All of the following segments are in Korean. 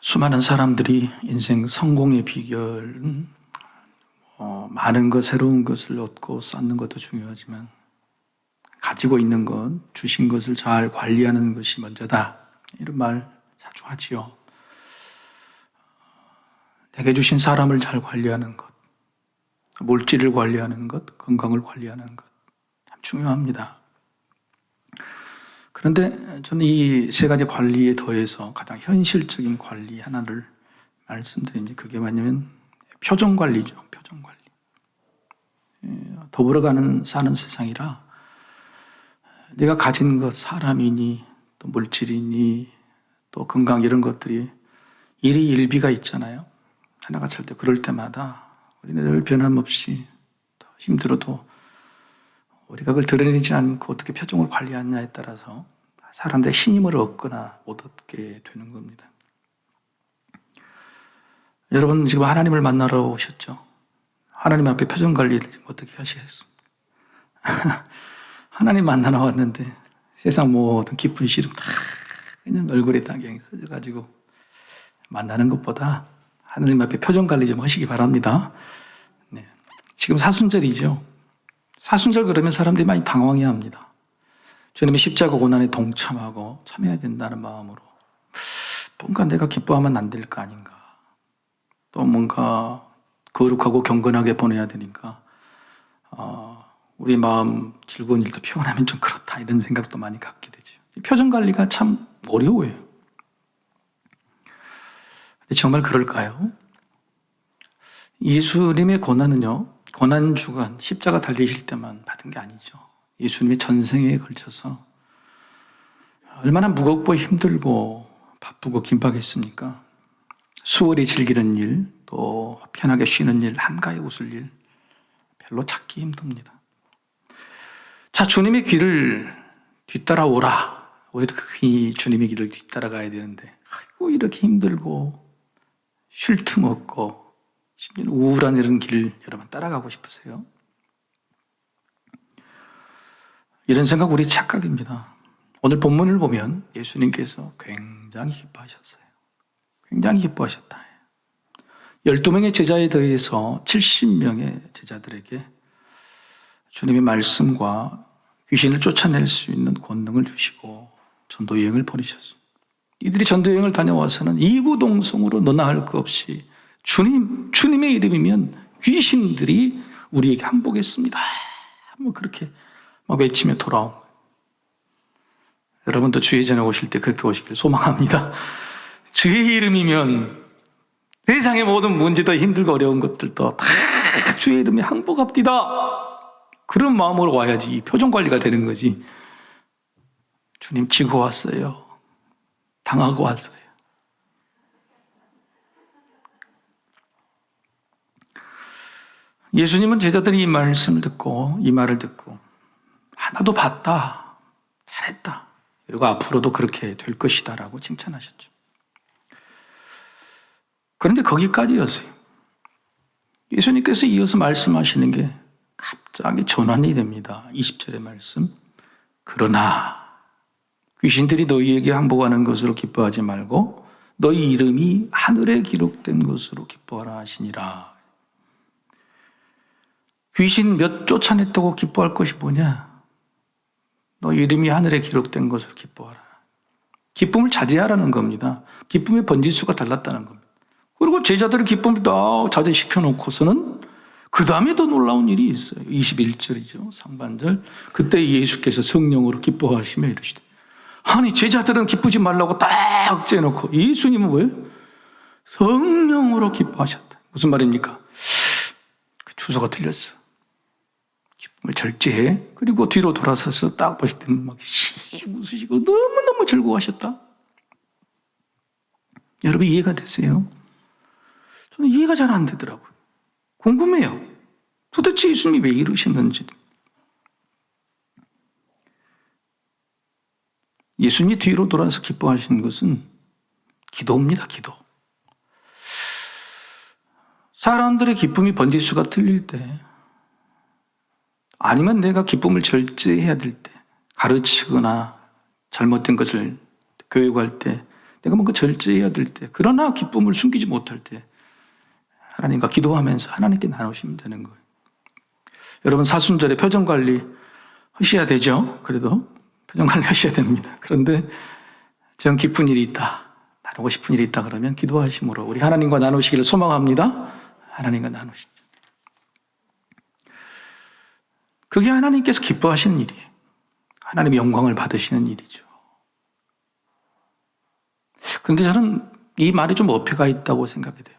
수많은 사람들이 인생 성공의 비결은 많은 것, 새로운 것을 얻고 쌓는 것도 중요하지만 가지고 있는 것, 주신 것을 잘 관리하는 것이 먼저다. 이런 말 자주 하지요. 내게 주신 사람을 잘 관리하는 것, 물질을 관리하는 것, 건강을 관리하는 것, 참 중요합니다. 그런데 저는 이 세 가지 관리에 더해서 가장 현실적인 관리 하나를 말씀드립니다. 그게 뭐냐면 표정 관리죠. 표정 관리. 더불어가는 사는 세상이라 내가 가진 것, 사람이니 또 물질이니 또 건강 이런 것들이 일희일비가 있잖아요. 하나가 찰 때 그럴 때마다 우리는 늘 변함없이 힘들어도 우리가 그걸 드러내지 않고 어떻게 표정을 관리하느냐에 따라서 사람들의 신임을 얻거나 못 얻게 되는 겁니다. 여러분 지금 하나님을 만나러 오셨죠? 하나님 앞에 표정 관리를 지금 어떻게 하시겠습니까? 하나님 만나러 왔는데 세상 모든 기쁜 시름 다 그냥 얼굴에 당경이 써져가지고 만나는 것보다 하나님 앞에 표정 관리 좀 하시기 바랍니다. 네. 지금 사순절이죠. 사순절 그러면 사람들이 많이 당황해합니다. 주님의 십자가 고난에 동참하고 참여해야 된다는 마음으로 뭔가 내가 기뻐하면 안 될 거 아닌가, 또 뭔가 거룩하고 경건하게 보내야 되니까 우리 마음 즐거운 일도 표현하면 좀 그렇다 이런 생각도 많이 갖게 되죠. 표정 관리가 참 어려워요. 근데 정말 그럴까요? 예수님의 고난은요, 고난주간 십자가 달리실 때만 받은 게 아니죠. 예수님의 전생에 걸쳐서 얼마나 무겁고 힘들고 바쁘고 긴박했습니까? 수월히 즐기는 일, 또 편하게 쉬는 일, 한가히 웃을 일 별로 찾기 힘듭니다. 자, 주님의 길을 뒤따라오라. 우리도 그 주님의 길을 뒤따라가야 되는데 아이고 이렇게 힘들고 쉴 틈 없고 심지어 우울한 이런 길 여러분 따라가고 싶으세요? 이런 생각 우리 착각입니다. 오늘 본문을 보면 예수님께서 굉장히 기뻐하셨어요. 굉장히 기뻐하셨다. 12명의 제자에 더해서 70명의 제자들에게 주님의 말씀과 귀신을 쫓아낼 수 있는 권능을 주시고 전도 여행을 보내셨습니다. 이들이 전도 여행을 다녀와서는 이구동성으로 너나 할 것 없이 주님의 이름이면 귀신들이 우리에게 항복했습니다. 뭐 그렇게 막 외치며 돌아온 거예요. 여러분도 주의 전에 오실 때 그렇게 오시길 소망합니다. 주의 이름이면 세상의 모든 문제도 힘들고 어려운 것들도 다 주의 이름에 항복합디다. 그런 마음으로 와야지 표정 관리가 되는 거지. 주님 지고 왔어요. 당하고 왔어요. 예수님은 제자들이 이 말씀을 듣고 이 말을 듣고 하나도 봤다. 잘했다. 그리고 앞으로도 그렇게 될 것이다 라고 칭찬하셨죠. 그런데 거기까지였어요. 예수님께서 이어서 말씀하시는 게 갑자기 전환이 됩니다. 20절의 말씀. 그러나 귀신들이 너희에게 항복하는 것으로 기뻐하지 말고 너희 이름이 하늘에 기록된 것으로 기뻐하라 하시니라. 귀신 몇 쫓아냈다고 기뻐할 것이 뭐냐? 너 이름이 하늘에 기록된 것으로 기뻐하라. 기쁨을 자제하라는 겁니다. 기쁨의 번지수가 달랐다는 겁니다. 그리고 제자들의 기쁨을 다 자제시켜 놓고서는 그 다음에 더 놀라운 일이 있어요. 21절이죠. 상반절. 그때 예수께서 성령으로 기뻐하시며 이러시되. 아니 제자들은 기쁘지 말라고 딱 억제해놓고 예수님은 왜? 성령으로 기뻐하셨다. 무슨 말입니까? 그 주소가 틀렸어. 기쁨을 절제해. 그리고 뒤로 돌아서서 딱 보실 때는 막 웃으시고 너무너무 즐거워하셨다. 여러분 이해가 되세요? 저는 이해가 잘 안 되더라고요. 궁금해요. 도대체 예수님이 왜 이러시는지. 예수님이 뒤로 돌아서 기뻐하시는 것은 기도입니다. 기도. 사람들의 기쁨이 번지수가 틀릴 때 아니면 내가 기쁨을 절제해야 될 때 가르치거나 잘못된 것을 교육할 때 내가 뭔가 절제해야 될 때, 그러나 기쁨을 숨기지 못할 때 하나님과 기도하면서 하나님께 나누시면 되는 거예요. 여러분 사순절에 표정관리 하셔야 되죠. 그래도 표정관리 하셔야 됩니다. 그런데 전 기쁜 일이 있다, 나누고 싶은 일이 있다 그러면 기도하심으로 우리 하나님과 나누시기를 소망합니다. 하나님과 나누시죠. 그게 하나님께서 기뻐하시는 일이에요. 하나님의 영광을 받으시는 일이죠. 그런데 저는 이 말이 좀 어폐가 있다고 생각이 돼요.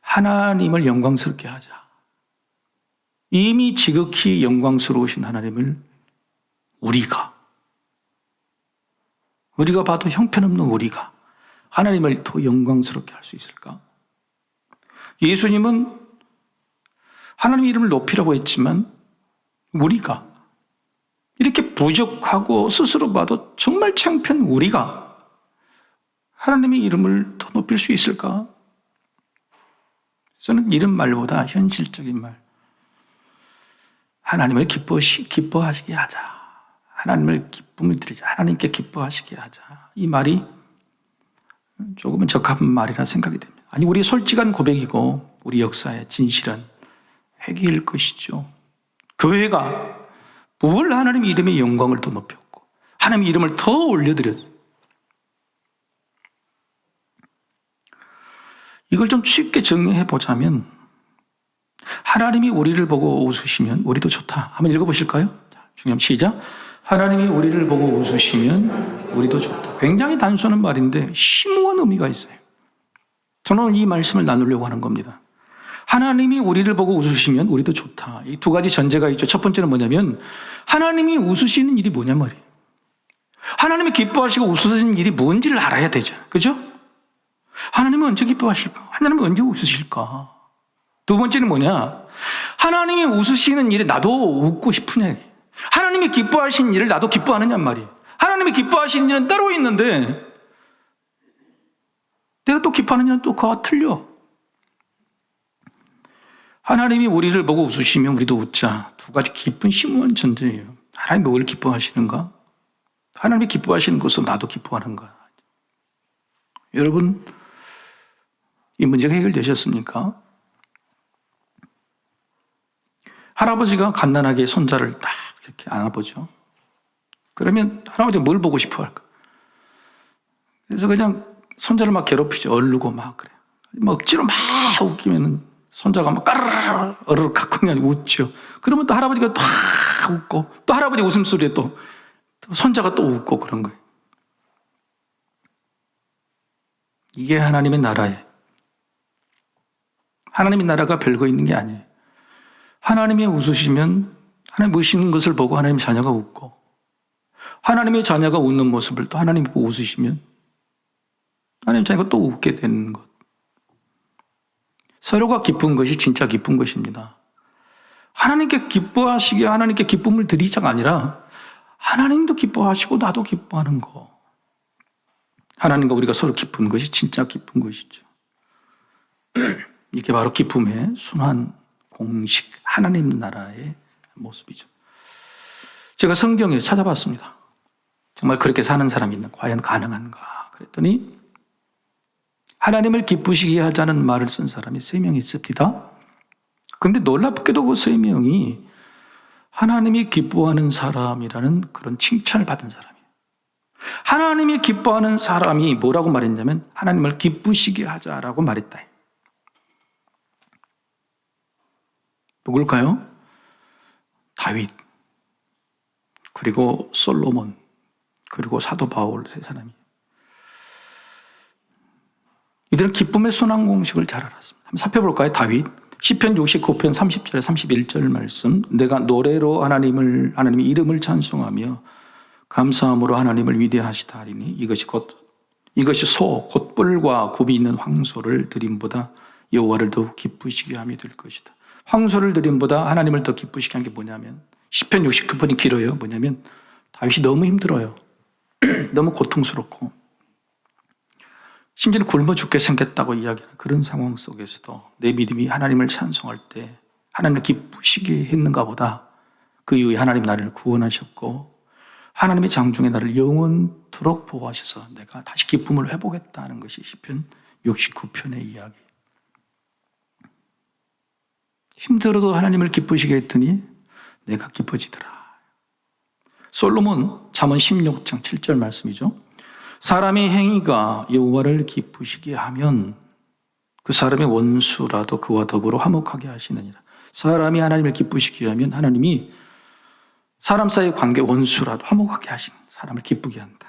하나님을 영광스럽게 하자. 이미 지극히 영광스러우신 하나님을 우리가 봐도 형편없는 우리가 하나님을 더 영광스럽게 할 수 있을까? 예수님은 하나님의 이름을 높이라고 했지만 우리가 이렇게 부족하고 스스로 봐도 정말 창피한 우리가 하나님의 이름을 더 높일 수 있을까? 저는 이런 말보다 현실적인 말, 하나님을 기뻐하시게 하자. 하나님을 기쁨을 드리자. 하나님께 기뻐하시게 하자. 이 말이 조금은 적합한 말이라 생각이 됩니다. 아니, 우리 솔직한 고백이고 우리 역사의 진실한 회개일 것이죠. 교회가 뭘 하나님의 이름의 영광을 더 높였고 하나님의 이름을 더 올려드렸어요. 이걸 좀 쉽게 정리해 보자면 하나님이 우리를 보고 웃으시면 우리도 좋다. 한번 읽어보실까요? 중요한 시작. 하나님이 우리를 보고 웃으시면 우리도 좋다. 굉장히 단순한 말인데 심오한 의미가 있어요. 저는 오늘 이 말씀을 나누려고 하는 겁니다. 하나님이 우리를 보고 웃으시면 우리도 좋다. 이 두 가지 전제가 있죠. 첫 번째는 뭐냐면 하나님이 웃으시는 일이 뭐냐 말이에요. 하나님이 기뻐하시고 웃으시는 일이 뭔지를 알아야 되죠. 그죠? 하나님은 언제 기뻐하실까? 하나님은 언제 웃으실까? 두 번째는 뭐냐? 하나님이 웃으시는 일에 나도 웃고 싶으냐? 하나님이 기뻐하시는 일을 나도 기뻐하느냐 말이에요. 하나님이 기뻐하시는 일은 따로 있는데 내가 또 기뻐하는 일은 또 그와 틀려. 하나님이 우리를 보고 웃으시면 우리도 웃자. 두 가지 깊은 심오한 전제예요. 하나님이 뭘 기뻐하시는가? 하나님이 기뻐하시는 것은 나도 기뻐하는가? 여러분, 이 문제가 해결되셨습니까? 할아버지가 갓난하게 손자를 딱 이렇게 안아보죠. 그러면 할아버지가 뭘 보고 싶어 할까? 그래서 그냥 손자를 막 괴롭히죠. 얼르고 막 그래. 막 억지로 막 웃기면은 손자가 막 까르르 어르르 갖고 그냥 웃죠. 그러면 또 할아버지가 딱 웃고 또 할아버지 웃음소리에 또 손자가 또 웃고 그런 거예요. 이게 하나님의 나라예요. 하나님의 나라가 별거 있는 게 아니에요. 하나님이 웃으시면 하나님 웃으시는 것을 보고 하나님의 자녀가 웃고 하나님의 자녀가 웃는 모습을 또 하나님이 보고 웃으시면 하나님의 자녀가 또 웃게 되는 것. 서로가 기쁜 것이 진짜 기쁜 것입니다. 하나님께 기뻐하시게 하나님께 기쁨을 드리자가 아니라 하나님도 기뻐하시고 나도 기뻐하는 거. 하나님과 우리가 서로 기쁜 것이 진짜 기쁜 것이죠. 이게 바로 기쁨의 순환 공식 하나님 나라의 모습이죠. 제가 성경에 찾아봤습니다. 정말 그렇게 사는 사람이 있나? 과연 가능한가? 그랬더니 하나님을 기쁘시게 하자는 말을 쓴 사람이 3명 있습니다. 그런데 놀랍게도 그 3명이 하나님이 기뻐하는 사람이라는 그런 칭찬을 받은 사람이에요. 하나님이 기뻐하는 사람이 뭐라고 말했냐면 하나님을 기쁘시게 하자라고 말했다. 누굴까요? 다윗, 그리고 솔로몬, 그리고 사도 바울 3사람이. 이들은 기쁨의 순환 공식을 잘 알았습니다. 한번 살펴볼까요? 다윗, 시편 69편 30절 31절 말씀. 내가 노래로 하나님의 이름을 찬송하며 감사함으로 하나님을 위대하시다 하리니 이것이 소 곧 뿔과 굽이 있는 황소를 드림보다 여호와를 더욱 기쁘시게 함이 될 것이다. 황소를 드림보다 하나님을 더 기쁘시게 한 게 뭐냐면 시편 69편이 길어요. 뭐냐면 다윗이 너무 힘들어요. 너무 고통스럽고 심지어는 굶어 죽게 생겼다고 이야기하는 그런 상황 속에서도 내 믿음이 하나님을 찬송할 때 하나님을 기쁘시게 했는가 보다 그 이후에 하나님 나를 구원하셨고 하나님의 장중에 나를 영원토록 보호하셔서 내가 다시 기쁨을 회복했다는 것이 시편 69편의 이야기. 힘들어도 하나님을 기쁘시게 했더니 내가 기뻐지더라. 솔로몬 잠언 16장 7절 말씀이죠. 사람의 행위가 여호와를 기쁘시게 하면 그 사람의 원수라도 그와 더불어 화목하게 하시느니라. 사람이 하나님을 기쁘시게 하면 하나님이 사람 사이의 관계 원수라도 화목하게 하시는 사람을 기쁘게 한다.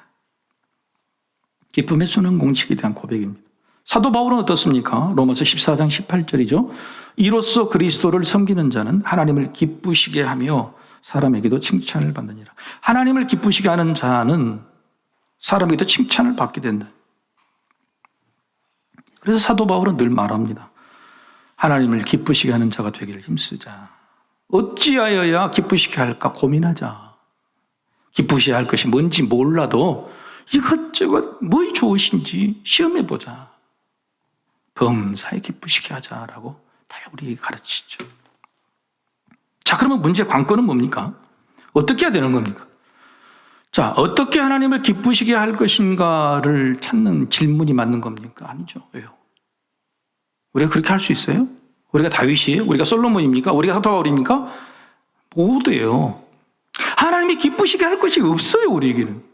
기쁨의 순환 공식에 대한 고백입니다. 사도 바울은 어떻습니까? 로마서 14장 18절이죠. 이로써 그리스도를 섬기는 자는 하나님을 기쁘시게 하며 사람에게도 칭찬을 받느니라. 하나님을 기쁘시게 하는 자는 사람에게도 칭찬을 받게 된다. 그래서 사도 바울은 늘 말합니다. 하나님을 기쁘시게 하는 자가 되기를 힘쓰자. 어찌하여야 기쁘시게 할까 고민하자. 기쁘시게 할 것이 뭔지 몰라도 이것저것 뭐 좋으신지 시험해보자. 범사에 기쁘시게 하자라고 다 우리에게 가르치죠. 자, 그러면 문제 관건은 뭡니까? 어떻게 해야 되는 겁니까? 자, 어떻게 하나님을 기쁘시게 할 것인가를 찾는 질문이 맞는 겁니까? 아니죠. 왜요? 우리가 그렇게 할 수 있어요? 우리가 다윗이에요? 우리가 솔로몬입니까? 우리가 사도 바울입니까? 모두예요. 하나님이 기쁘시게 할 것이 없어요, 우리에게는.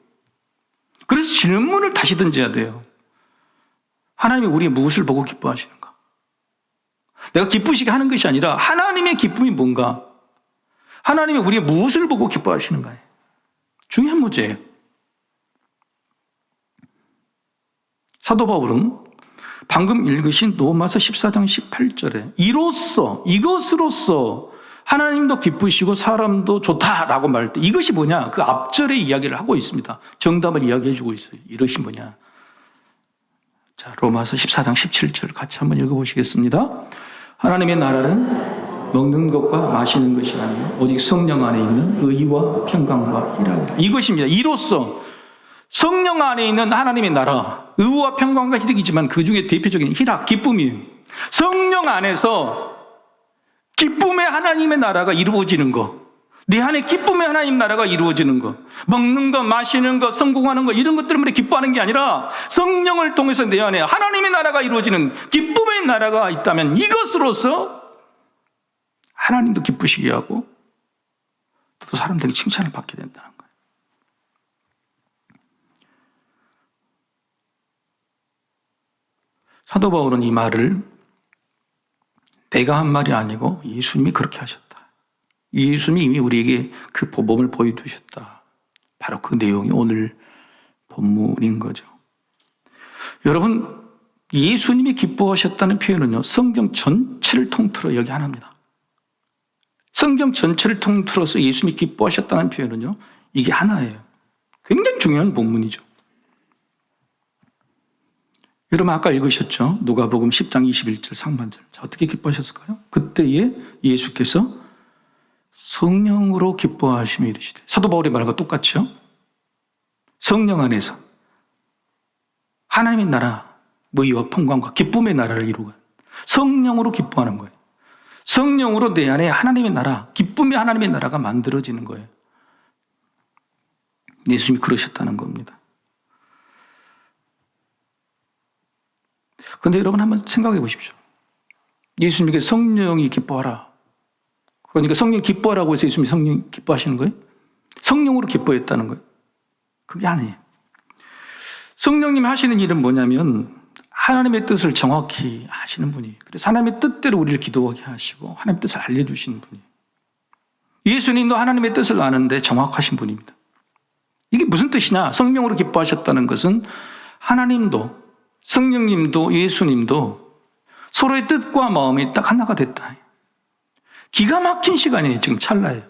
그래서 질문을 다시 던져야 돼요. 하나님이 우리의 무엇을 보고 기뻐하시는가? 내가 기쁘시게 하는 것이 아니라 하나님의 기쁨이 뭔가? 하나님이 우리의 무엇을 보고 기뻐하시는가요? 중요한 문제예요. 사도 바울은 방금 읽으신 로마서 14장 18절에 이것으로써 하나님도 기쁘시고 사람도 좋다라고 말할 때 이것이 뭐냐? 그 앞절의 이야기를 하고 있습니다. 정답을 이야기해 주고 있어요. 이것이 뭐냐? 자, 로마서 14장 17절 같이 한번 읽어보시겠습니다. 하나님의 나라는 먹는 것과 마시는 것이 아니요 오직 성령 안에 있는 의와 평강과 희락이라. 이것입니다. 이로써 성령 안에 있는 하나님의 나라, 의와 평강과 희락이지만 그 중에 대표적인 희락, 기쁨이에요. 성령 안에서 기쁨의 하나님의 나라가 이루어지는 거, 내 안에 기쁨의 하나님 나라가 이루어지는 거, 먹는 거, 마시는 거, 성공하는 거 이런 것 때문에 기뻐하는 게 아니라 성령을 통해서 내 안에 하나님의 나라가 이루어지는 기쁨의 나라가 있다면 이것으로서 하나님도 기쁘시게 하고 또 사람들이 칭찬을 받게 된다는 거예요. 사도 바울은 이 말을 내가 한 말이 아니고 예수님이 그렇게 하셨다. 예수님이 이미 우리에게 그 모범을 보여주셨다. 바로 그 내용이 오늘 본문인 거죠. 여러분, 예수님이 기뻐하셨다는 표현은요, 성경 전체를 통틀어 여기 하나입니다. 성경 전체를 통틀어서 예수님이 기뻐하셨다는 표현은요, 이게 하나예요. 굉장히 중요한 본문이죠. 여러분 아까 읽으셨죠? 누가복음 10장 21절 상반절. 자, 어떻게 기뻐하셨을까요? 그때에 예수께서 성령으로 기뻐하시며 이르시되, 사도 바울의 말과 똑같죠? 성령 안에서 하나님의 나라, 의와 평강과 기쁨의 나라를 이루고 성령으로 기뻐하는 거예요. 성령으로 내 안에 하나님의 나라, 기쁨의 하나님의 나라가 만들어지는 거예요. 예수님이 그러셨다는 겁니다. 그런데 여러분 한번 생각해 보십시오. 예수님에게 성령이 기뻐하라. 그러니까 성령이 기뻐하라고 해서 예수님이 성령 기뻐하시는 거예요? 성령으로 기뻐했다는 거예요? 그게 아니에요. 성령님이 하시는 일은 뭐냐면 하나님의 뜻을 정확히 하시는 분이, 그래서 하나님의 뜻대로 우리를 기도하게 하시고 하나님의 뜻을 알려주시는 분이. 예수님도 하나님의 뜻을 아는데 정확하신 분입니다. 이게 무슨 뜻이냐? 성령으로 기뻐하셨다는 것은 하나님도 성령님도 예수님도 서로의 뜻과 마음이 딱 하나가 됐다. 기가 막힌 시간이에요. 지금 찰나예요.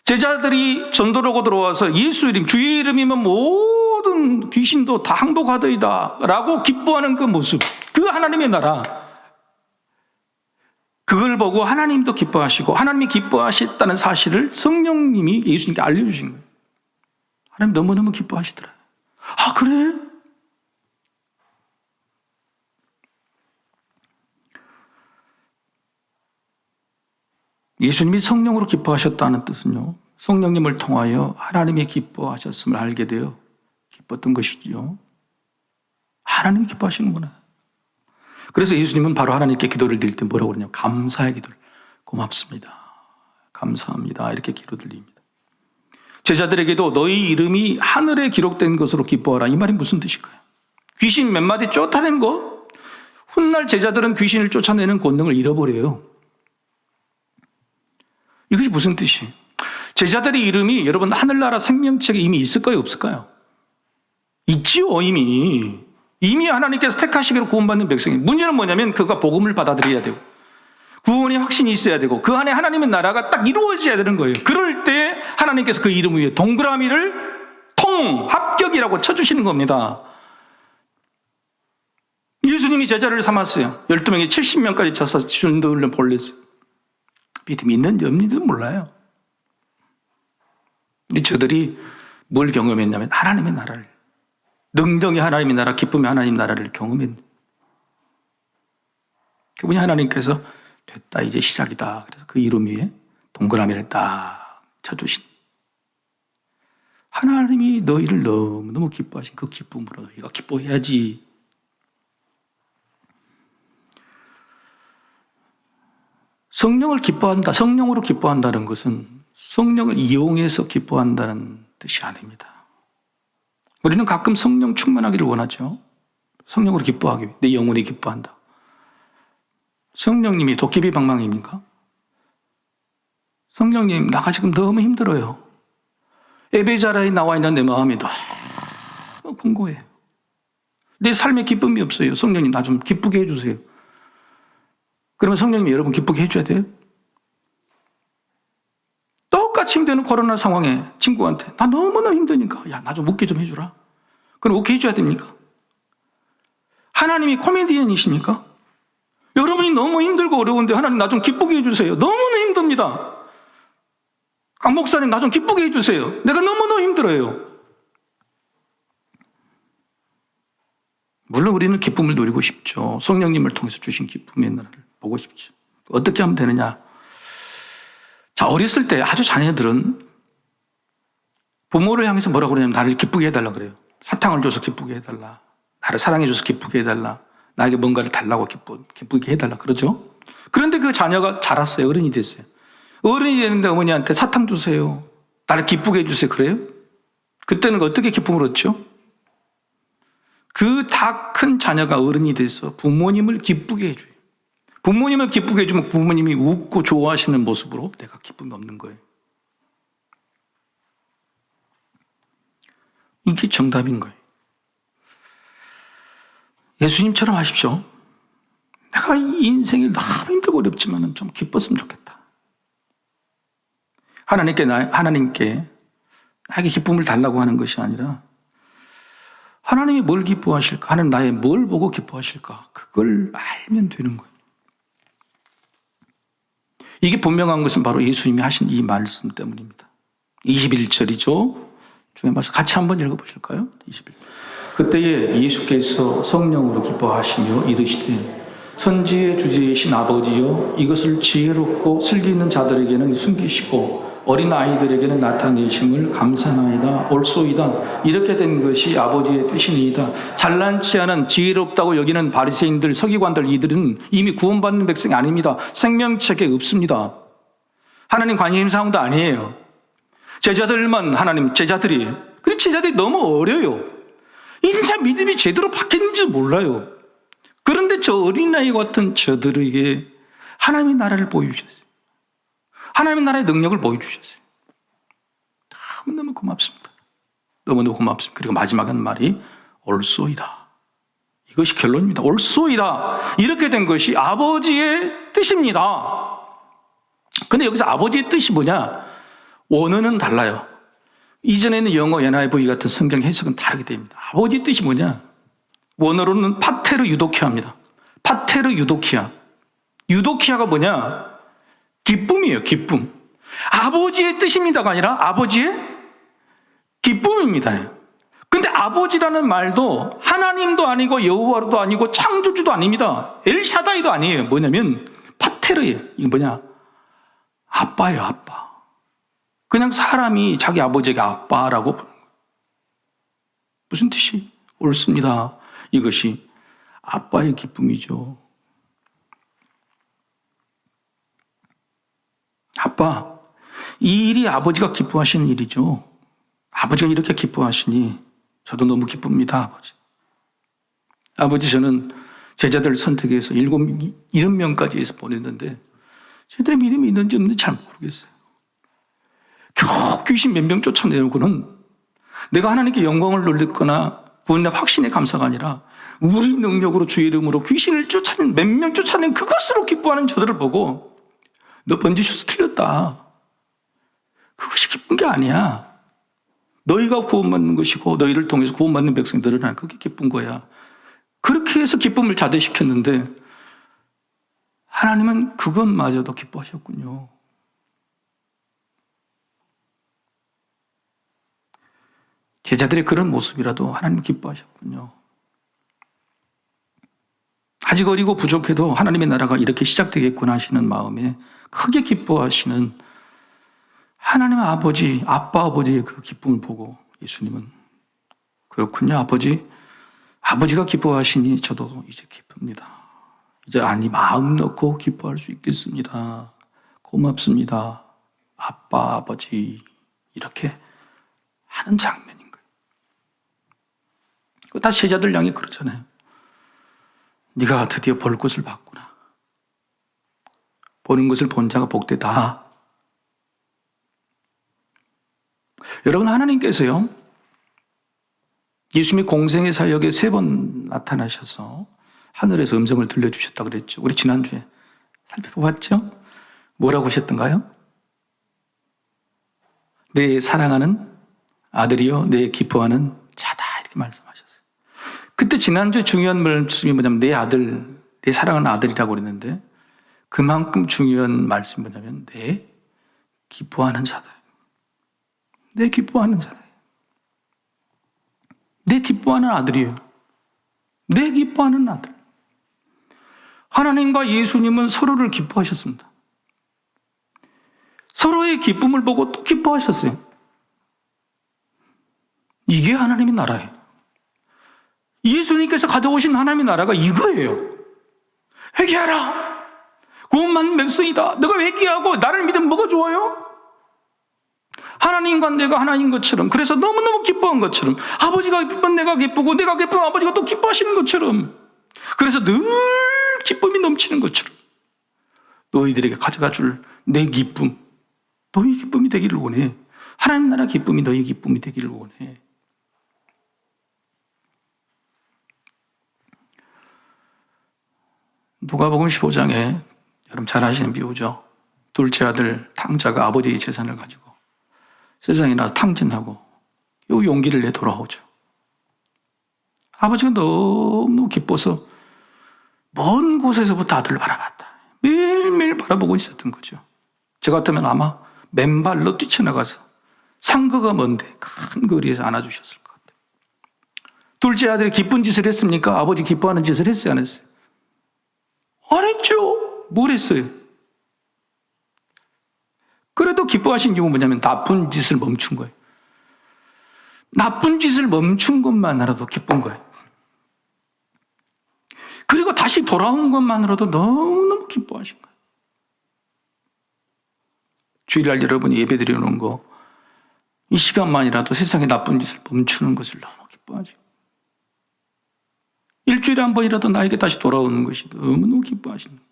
제자들이 전도로고 들어와서 예수 이름, 주의 이름이면 모든 귀신도 다 항복하더이다 라고 기뻐하는 그 모습, 그 하나님의 나라, 그걸 보고 하나님도 기뻐하시고 하나님이 기뻐하셨다는 사실을 성령님이 예수님께 알려주신 거예요. 하나님 너무너무 기뻐하시더라. 아, 그래? 예수님이 성령으로 기뻐하셨다는 뜻은요, 성령님을 통하여 하나님이 기뻐하셨음을 알게 되어 기뻤던 것이지요. 하나님이 기뻐하시는구나. 그래서 예수님은 바로 하나님께 기도를 드릴 때 뭐라고 그러냐면 감사의 기도를, 고맙습니다, 감사합니다, 이렇게 기도 드립니다. 제자들에게도 너희 이름이 하늘에 기록된 것으로 기뻐하라, 이 말이 무슨 뜻일까요? 귀신 몇 마디 쫓아낸 거? 훗날 제자들은 귀신을 쫓아내는 권능을 잃어버려요. 이것이 무슨 뜻이에요? 제자들의 이름이 여러분 하늘나라 생명책에 이미 있을까요, 없을까요? 있지요. 이미 하나님께서 택하시기로 구원받는 백성이. 문제는 뭐냐면 그가 복음을 받아들여야 되고 구원의 확신이 있어야 되고 그 안에 하나님의 나라가 딱 이루어져야 되는 거예요. 그럴 때 하나님께서 그 이름 위에 동그라미를 합격이라고 쳐주시는 겁니다. 예수님이 제자를 삼았어요. 12명이 70명까지 쳐서 지존들을 벌렸어요. 믿음이 있는지 없는지도 몰라요. 근데 저들이 뭘 경험했냐면 하나님의 나라를, 능정이 하나님의 나라, 기쁨의 하나님 나라를 경험했는데 그분이 하나님께서 됐다, 이제 시작이다. 그래서 그 이름 위에 동그라미를 딱 쳐주신, 하나님이 너희를 너무너무 기뻐하신 그 기쁨으로 너희가 기뻐해야지. 성령을 기뻐한다, 성령으로 기뻐한다는 것은 성령을 이용해서 기뻐한다는 뜻이 아닙니다. 우리는 가끔 성령 충만하기를 원하죠. 성령으로 기뻐하기 위해 내 영혼이 기뻐한다. 성령님이 도깨비 방망이입니까? 성령님, 나가 지금 너무 힘들어요. 에베자라에 나와 있는 내 마음이 너무 공고해요. 내 삶에 기쁨이 없어요. 성령님, 나 좀 기쁘게 해주세요. 그러면 성령님이 여러분 기쁘게 해줘야 돼요? 똑같이 힘드는 코로나 상황에 친구한테 나 너무너무 힘드니까 야, 나 좀 웃게 좀 해주라. 그럼 웃게 해줘야 됩니까? 하나님이 코미디언이십니까? 여러분이 너무 힘들고 어려운데 하나님 나 좀 기쁘게 해주세요. 너무너무 힘듭니다. 강 목사님, 나 좀 기쁘게 해주세요. 내가 너무너무 힘들어요. 물론 우리는 기쁨을 누리고 싶죠. 성령님을 통해서 주신 기쁨의 나라를 보고 싶죠. 어떻게 하면 되느냐? 자, 어렸을 때 아주 자녀들은 부모를 향해서 뭐라고 그러냐면 나를 기쁘게 해달라 그래요. 사탕을 줘서 기쁘게 해달라. 나를 사랑해줘서 기쁘게 해달라. 나에게 뭔가를 달라고 기쁘게 해달라 그러죠. 그런데 그 자녀가 자랐어요. 어른이 됐어요. 어른이 되는데 어머니한테 사탕 주세요, 나를 기쁘게 해주세요, 그래요? 그때는 어떻게 기쁨을 얻죠? 그 다 큰 자녀가 어른이 돼서 부모님을 기쁘게 해줘요. 부모님을 기쁘게 해주면 부모님이 웃고 좋아하시는 모습으로 내가 기쁨이 없는 거예요. 이게 정답인 거예요. 예수님처럼 하십시오. 내가 이 인생이 너무 힘들고 어렵지만 좀 기뻤으면 좋겠다. 하나님께 나에게 기쁨을 달라고 하는 것이 아니라 하나님이 뭘 기뻐하실까? 하나님 나의 뭘 보고 기뻐하실까? 그걸 알면 되는 거예요. 이게 분명한 것은 바로 예수님이 하신 이 말씀 때문입니다. 21절이죠. 중에 말씀 같이 한번 읽어보실까요? 21절. 그때에 예수께서 성령으로 기뻐하시며 이르시되 선지의 주제이신 아버지여, 이것을 지혜롭고 슬기 있는 자들에게는 숨기시고 어린 아이들에게는 나타내심을 감사나이다. 옳소이다. 이렇게 된 것이 아버지의 뜻이니이다. 잘난치 않은 지혜롭다고 여기는 바리새인들, 서기관들, 이들은 이미 구원받는 백성이 아닙니다. 생명책에 없습니다. 하나님 관심 사항도 아니에요. 제자들만 하나님, 제자들이. 그 제자들이 너무 어려요. 인자 믿음이 제대로 바뀌는지도 몰라요. 그런데 저 어린아이 같은 저들에게 하나님의 나라를 보여주셨어요. 하나님의 나라의 능력을 보여주셨어요. 너무너무 고맙습니다. 너무너무 고맙습니다. 그리고 마지막 한 말이 옳소이다. 이것이 결론입니다. 옳소이다. 이렇게 된 것이 아버지의 뜻입니다. 근데 여기서 아버지의 뜻이 뭐냐? 원어는 달라요. 이전에는 영어 NIV 같은 성경 해석은 다르게 됩니다. 아버지의 뜻이 뭐냐? 원어로는 파테르 유도키아입니다. 파테르 유도키아. 유도키아가 뭐냐? 기쁨이에요, 기쁨. 아버지의 뜻입니다가 아니라 아버지의 기쁨입니다. 근데 아버지라는 말도 하나님도 아니고 여호와도 아니고 창조주도 아닙니다. 엘샤다이도 아니에요. 뭐냐면 파테르예요. 이게 뭐냐? 아빠예요, 아빠. 그냥 사람이 자기 아버지에게 아빠라고 부르는 거예요. 무슨 뜻이? 옳습니다. 이것이 아빠의 기쁨이죠. 아빠, 이 일이 아버지가 기뻐하시는 일이죠. 아버지가 이렇게 기뻐하시니 저도 너무 기쁩니다, 아버지. 아버지, 저는 제자들 선택해서 70명까지 해서 보냈는데 저들의 믿음이 있는지 없는지 잘 모르겠어요. 겨우 귀신 몇 명 쫓아내고는 내가 하나님께 영광을 돌렸거나 구원의 확신의 감사가 아니라 우리 능력으로 주의 이름으로 귀신을 쫓아낸 몇 명 쫓아낸 그것으로 기뻐하는 저들을 보고 너 번지셔서 틀렸다. 그것이 기쁜 게 아니야. 너희가 구원받는 것이고 너희를 통해서 구원받는 백성이 늘어나는 그게 기쁜 거야. 그렇게 해서 기쁨을 자대시켰는데 하나님은 그것마저도 기뻐하셨군요. 제자들의 그런 모습이라도 하나님 기뻐하셨군요. 아직 어리고 부족해도 하나님의 나라가 이렇게 시작되겠구나 하시는 마음에 크게 기뻐하시는 하나님의 아버지, 아빠 아버지의 그 기쁨을 보고 예수님은 그렇군요, 아버지가 기뻐하시니 저도 이제 기쁩니다. 이제 마음 놓고 기뻐할 수 있겠습니다. 고맙습니다. 아빠, 아버지 이렇게 하는 장면인 거예요. 다시 제자들 향해 그러잖아요. 네가 드디어 볼 것을 봤구나. 보는 것을 본 자가 복되다. 여러분, 하나님께서요, 예수님이 공생의 사역에 3번 나타나셔서 하늘에서 음성을 들려주셨다고 그랬죠. 우리 지난주에 살펴봤죠? 뭐라고 하셨던가요? 내 사랑하는 아들이요, 내 기뻐하는 자다, 이렇게 말씀하셨어요. 그때 지난주에 중요한 말씀이 뭐냐면 내 아들, 내 사랑하는 아들이라고 그랬는데 그만큼 중요한 말씀이 뭐냐면 내 기뻐하는 자다. 내 기뻐하는 자다. 내 기뻐하는 아들이에요. 내 기뻐하는 아들. 하나님과 예수님은 서로를 기뻐하셨습니다. 서로의 기쁨을 보고 또 기뻐하셨어요. 이게 하나님의 나라예요. 예수님께서 가져오신 하나님의 나라가 이거예요. 회개하라. 구원받는 백성이다. 너가 회개하고 나를 믿으면 뭐가 좋아요? 하나님과 내가 하나인 것처럼, 그래서 너무너무 기뻐한 것처럼, 아버지가 기쁘면 내가 기쁘고 내가 기쁘면 아버지가 또 기뻐하시는 것처럼, 그래서 늘 기쁨이 넘치는 것처럼 너희들에게 가져가 줄 내 기쁨, 너희 기쁨이 되기를 원해. 하나님 나라 기쁨이 너희 기쁨이 되기를 원해. 누가복음 15장에 여러분 잘 아시는 비유죠. 둘째 아들 탕자가 아버지의 재산을 가지고 세상에 나서 탕진하고 요 용기를 내 돌아오죠. 아버지가 너무 기뻐서 먼 곳에서부터 아들을 바라봤다. 매일매일 바라보고 있었던 거죠. 저 같으면 아마 맨발로 뛰쳐나가서 상거가 먼데 큰 거리에서 안아주셨을 것 같아요. 둘째 아들이 기쁜 짓을 했습니까? 아버지 기뻐하는 짓을 했어요, 안 했어요? 안 했죠. 뭘 했어요? 그래도 기뻐하신 이유는 뭐냐면 나쁜 짓을 멈춘 거예요. 나쁜 짓을 멈춘 것만으로도 기쁜 거예요. 그리고 다시 돌아온 것만으로도 너무너무 기뻐하신 거예요. 주일날 여러분이 예배 드리는 거, 이 시간만이라도 세상의 나쁜 짓을 멈추는 것을 너무 기뻐하죠. 일주일에 한 번이라도 나에게 다시 돌아오는 것이 너무너무 기뻐하시는 거예요.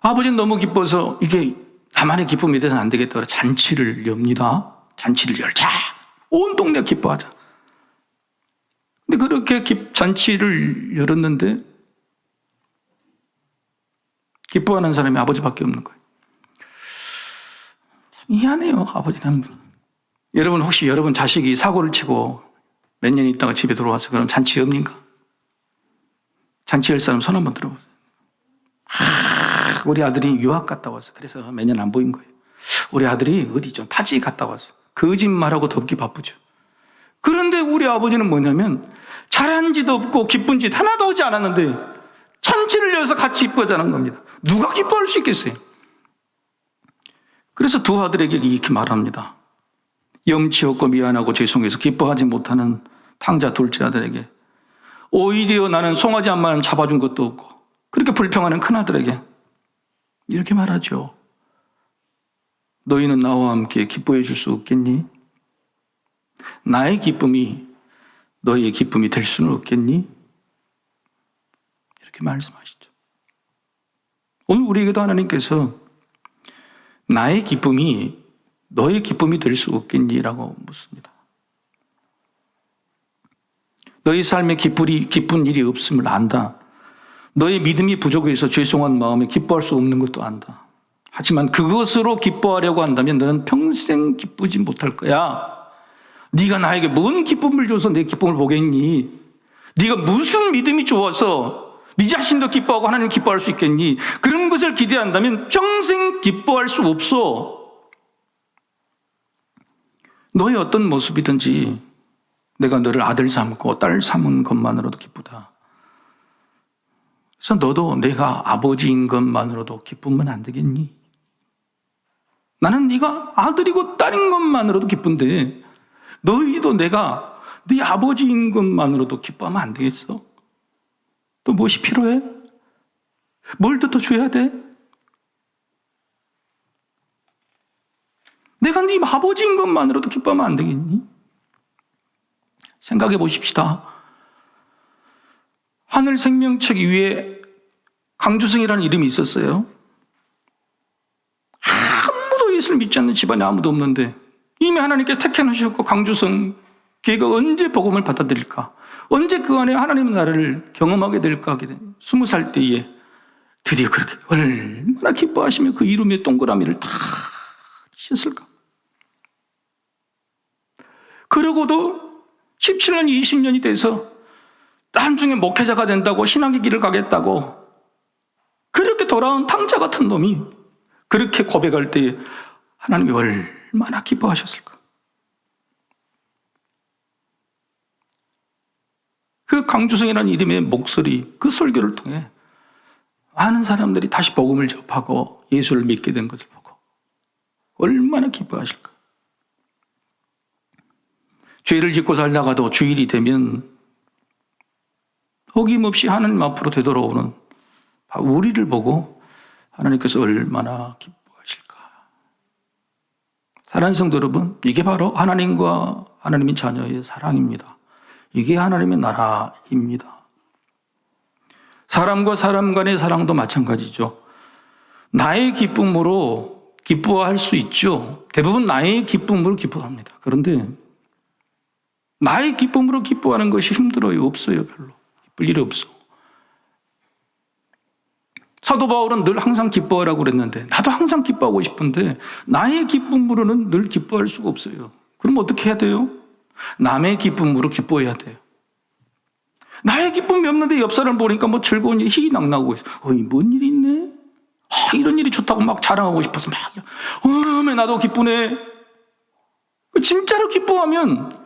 아버지는 너무 기뻐서 이게 나만의 기쁨이 돼서는 안 되겠다. 잔치를 엽니다. 잔치를 열자. 온 동네가 기뻐하자. 근데 그렇게 잔치를 열었는데 기뻐하는 사람이 아버지밖에 없는 거예요. 참 미안해요, 아버지는. 여러분 혹시 여러분 자식이 사고를 치고 몇 년 있다가 집에 들어와서 그럼 잔치 엽니까? 잔치 열 사람 손 한번 들어보세요. 우리 아들이 유학 갔다 와서 그래서 몇 년 안 보인 거예요. 우리 아들이 어디 좀 타지 갔다 와서 거짓말하고 덮기 바쁘죠. 그런데 우리 아버지는 뭐냐면 잘한 짓 없고 기쁜 짓 하나도 하지 않았는데 잔치를 열어서 같이 기뻐하자는 겁니다. 누가 기뻐할 수 있겠어요? 그래서 두 아들에게 이렇게 말합니다. 염치 없고 미안하고 죄송해서 기뻐하지 못하는 탕자 둘째 아들에게 오히려 나는 송아지 한 마리 잡아준 것도 없고 그렇게 불평하는 큰아들에게 이렇게 말하죠. 너희는 나와 함께 기뻐해 줄 수 없겠니? 나의 기쁨이 너희의 기쁨이 될 수는 없겠니? 이렇게 말씀하시죠. 오늘 우리에게도 하나님께서 나의 기쁨이 너의 기쁨이 될 수 없겠니? 라고 묻습니다. 너희 삶에 기쁜 일이 없음을 안다. 너의 믿음이 부족해서 죄송한 마음에 기뻐할 수 없는 것도 안다. 하지만 그것으로 기뻐하려고 한다면 너는 평생 기쁘지 못할 거야. 네가 나에게 뭔 기쁨을 줘서 내 기쁨을 보겠니? 네가 무슨 믿음이 좋아서 네 자신도 기뻐하고 하나님 기뻐할 수 있겠니? 그런 것을 기대한다면 평생 기뻐할 수 없어. 너의 어떤 모습이든지 내가 너를 아들 삼고 딸 삼은 것만으로도 기쁘다. 그래서 너도 내가 아버지인 것만으로도 기쁘면 안 되겠니? 나는 네가 아들이고 딸인 것만으로도 기쁜데 너희도 내가 네 아버지인 것만으로도 기뻐하면 안 되겠어? 또 무엇이 필요해? 뭘 더 줘야 돼? 내가 네 아버지인 것만으로도 기뻐하면 안 되겠니? 생각해 보십시다. 하늘 생명책 위에 강주성이라는 이름이 있었어요. 아무도 예수를 믿지 않는 집안에 아무도 없는데 이미 하나님께 택해 놓으셨고 강주성 걔가 언제 복음을 받아들일까? 언제 그 안에 하나님의 나라를 경험하게 될까 하게 된 20살 때에 드디어 그렇게 얼마나 기뻐하시며 그 이름의 동그라미를 다 씌었을까? 그러고도 17년, 20년이 돼서 나중에 목회자가 된다고 신앙의 길을 가겠다고 그렇게 돌아온 탕자 같은 놈이 그렇게 고백할 때 하나님이 얼마나 기뻐하셨을까? 그 강주성이라는 이름의 목소리, 그 설교를 통해 많은 사람들이 다시 복음을 접하고 예수를 믿게 된 것을 보고 얼마나 기뻐하실까? 죄를 짓고 살다가도 주일이 되면 어김없이 하나님 앞으로 되돌아오는 우리를 보고 하나님께서 얼마나 기뻐하실까? 사랑하는 성도 여러분, 이게 바로 하나님과 하나님의 자녀의 사랑입니다. 이게 하나님의 나라입니다. 사람과 사람 간의 사랑도 마찬가지죠. 나의 기쁨으로 기뻐할 수 있죠. 대부분 나의 기쁨으로 기뻐합니다. 그런데 나의 기쁨으로 기뻐하는 것이 힘들어요. 없어요. 별로. 기쁠 일이 없어. 사도 바울은 늘 항상 기뻐하라고 그랬는데 나도 항상 기뻐하고 싶은데 나의 기쁨으로는 늘 기뻐할 수가 없어요. 그럼 어떻게 해야 돼요? 남의 기쁨으로 기뻐해야 돼요. 나의 기쁨이 없는데 옆 사람 보니까 뭐 즐거운 일이 희희낙낙하고 있어. 뭔 일이 있네? 이런 일이 좋다고 막 자랑하고 싶어서 막 나도 기쁘네. 진짜로 기뻐하면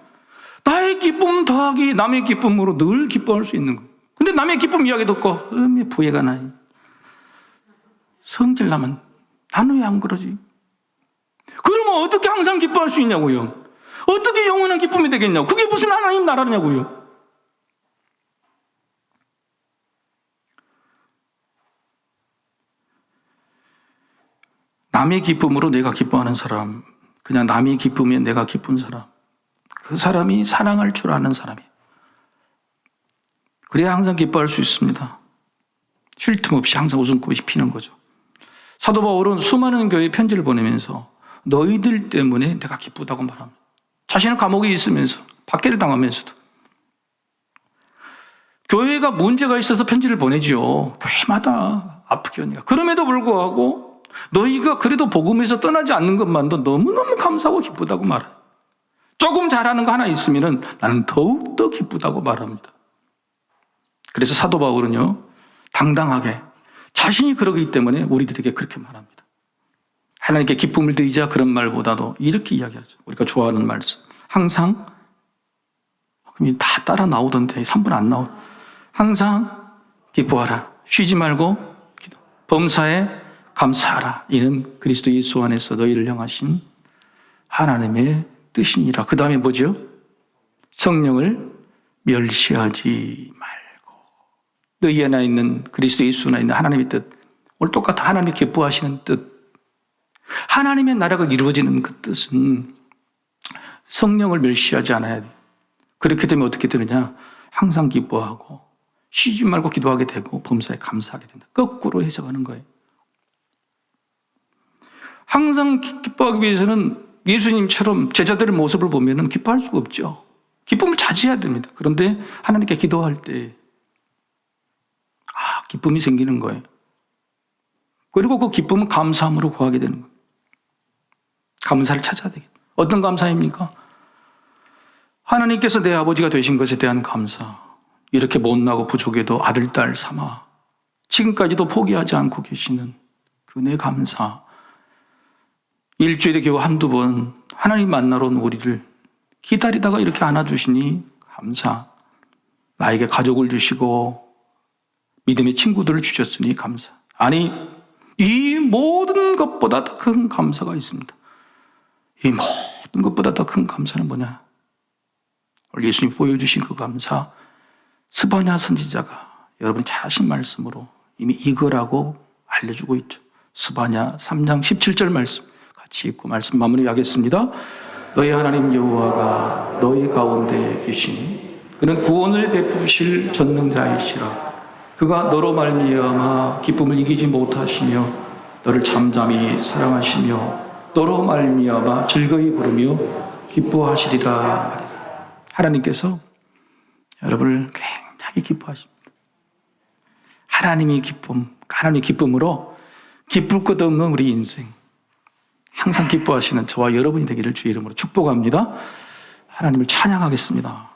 나의 기쁨 더하기 남의 기쁨으로 늘 기뻐할 수 있는 거예요. 근데 남의 기쁨 이야기 듣고 부해가 나이. 성질나면 나는 왜 안 그러지? 그러면 어떻게 항상 기뻐할 수 있냐고요? 어떻게 영원한 기쁨이 되겠냐고. 그게 무슨 하나님 나라냐고요. 남의 기쁨으로 내가 기뻐하는 사람, 그냥 남의 기쁨에 내가 기쁜 사람, 그 사람이 사랑할 줄 아는 사람이에요. 그래야 항상 기뻐할 수 있습니다. 쉴 틈 없이 항상 웃음꽃이 피는 거죠. 사도 바울은 수많은 교회에 편지를 보내면서 너희들 때문에 내가 기쁘다고 말합니다. 자신은 감옥에 있으면서 박해를 당하면서도 교회가 문제가 있어서 편지를 보내지요. 교회마다 아프게 하니까. 그럼에도 불구하고 너희가 그래도 복음에서 떠나지 않는 것만도 너무너무 감사하고 기쁘다고 말해요. 조금 잘하는 거 하나 있으면 나는 더욱더 기쁘다고 말합니다. 그래서 사도 바울은요, 당당하게 자신이 그러기 때문에 우리들에게 그렇게 말합니다. 하나님께 기쁨을 드리자 그런 말보다도 이렇게 이야기하죠. 우리가 좋아하는 말씀. 항상 다 따라 나오던데 3분 안 나오. 항상 기뻐하라. 쉬지 말고 범사에 감사하라. 이는 그리스도 예수 안에서 너희를 향하신 하나님의 뜻이니라. 그 다음에 뭐죠? 성령을 멸시하지 말고. 너희 안에 있는 그리스도 예수 안에 있는 하나님의 뜻. 오늘 똑같아. 하나님이 기뻐하시는 뜻. 하나님의 나라가 이루어지는 그 뜻은 성령을 멸시하지 않아야 돼. 그렇게 되면 어떻게 되느냐? 항상 기뻐하고 쉬지 말고 기도하게 되고 범사에 감사하게 된다. 거꾸로 해석하는 거예요. 항상 기뻐하기 위해서는 예수님처럼 제자들의 모습을 보면 기뻐할 수가 없죠. 기쁨을 차지해야 됩니다. 그런데 하나님께 기도할 때 기쁨이 생기는 거예요. 그리고 그 기쁨은 감사함으로 구하게 되는 거예요. 감사를 찾아야 되겠다. 어떤 감사입니까? 하나님께서 내 아버지가 되신 것에 대한 감사. 이렇게 못나고 부족해도 아들, 딸 삼아 지금까지도 포기하지 않고 계시는 그 내 감사. 일주일에 겨우 한두 번 하나님 만나러 온 우리를 기다리다가 이렇게 안아주시니 감사. 나에게 가족을 주시고 믿음의 친구들을 주셨으니 감사. 아니, 이 모든 것보다 더 큰 감사가 있습니다. 이 모든 것보다 더 큰 감사는 뭐냐? 오늘 예수님 보여주신 그 감사, 스바냐 선지자가 여러분이 잘 하신 말씀으로 이미 이거라고 알려주고 있죠. 스바냐 3장 17절 말씀 같이 읽고 말씀 마무리하겠습니다. 너희 하나님 여호와가 너희 가운데 계시니 그는 구원을 베푸실 전능자이시라. 그가 너로 말미암아 기쁨을 이기지 못하시며 너를 잠잠히 사랑하시며 너로 말미암아 즐거이 부르며 기뻐하시리라. 하나님께서 여러분을 굉장히 기뻐하십니다. 하나님의 기쁨으로 기쁠 것 없는 우리 인생 항상 기뻐하시는 저와 여러분이 되기를 주의 이름으로 축복합니다. 하나님을 찬양하겠습니다.